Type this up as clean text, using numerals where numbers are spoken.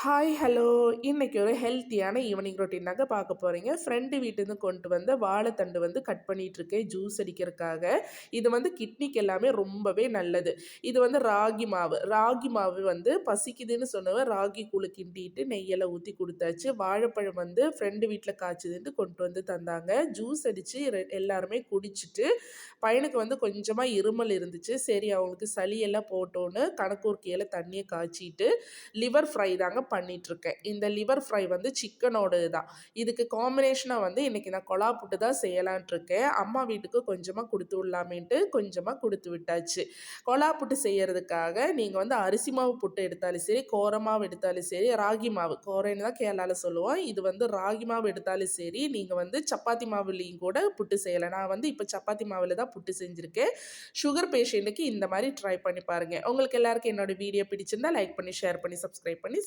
Hi hello. இன்னைக்கு ஒரு ஹெல்த்தியான ஈவினிங் ரொட்டீன் தாங்க பார்க்க போகிறீங்க. ஃப்ரெண்டு வீட்டிலேருந்து கொண்டு வந்த வாழைத்தண்டு வந்து கட் பண்ணிகிட்ருக்கேன் ஜூஸ் அடிக்கிறதுக்காக. இது வந்து கிட்னிக்கு எல்லாமே ரொம்பவே நல்லது. இது வந்து ராகி மாவு வந்து பசிக்குதுன்னு சொன்னவன் ராகி கூழு கிண்டிட்டு நெய்யெல்லாம் ஊற்றி கொடுத்தாச்சு. வாழைப்பழம் வந்து ஃப்ரெண்டு வீட்டில் காய்ச்சதுன்ட்டு கொண்டு வந்து தந்தாங்க. ஜூஸ் அடித்து எல்லாருமே குடிச்சிட்டு பையனுக்கு வந்து கொஞ்சமாக இருமல் இருந்துச்சு. சரி அவங்களுக்கு சளியெல்லாம் போட்டோன்னு கணக்கூர்க்கையில் தண்ணியை காய்ச்சிட்டு லிவர் ஃப்ரை தாங்க பண்ணிகிட்ருக்கேன். இந்த லிவர் ஃப்ரை வந்து சிக்கனோடது தான். இதுக்கு காம்பினேஷனாக வந்து இன்றைக்கி நான் கொலா புட்டு தான் செய்யலான்ட்ருக்கேன். அம்மா வீட்டுக்கு கொஞ்சமாக கொடுத்து விடலாமேன்ட்டு கொஞ்சமாக கொடுத்து விட்டாச்சு. கொலா புட்டு செய்கிறதுக்காக நீங்கள் வந்து அரிசி மாவு புட்டு எடுத்தாலும் சரி, கோர மாவு எடுத்தாலும் சரி, ராகி மாவு கோரைன்னு தான் கேரளாவில் சொல்லுவோம். இது வந்து ராகி மாவு எடுத்தாலும் சரி, நீங்கள் வந்து சப்பாத்தி மாவுலேயும் கூட புட்டு செய்யலாம். நான் வந்து இப்போ சப்பாத்தி மாவில் தான் புட்டு செஞ்சுருக்கேன். சுகர் பேஷண்ட்டுக்கு இந்த மாதிரி ட்ரை பண்ணி பாருங்கள். உங்களுக்கு எல்லாருக்கும் என்னோடய வீடியோ பிடிச்சிருந்தா லைக் பண்ணி, ஷேர் பண்ணி, சப்ஸ்கிரைப் பண்ணி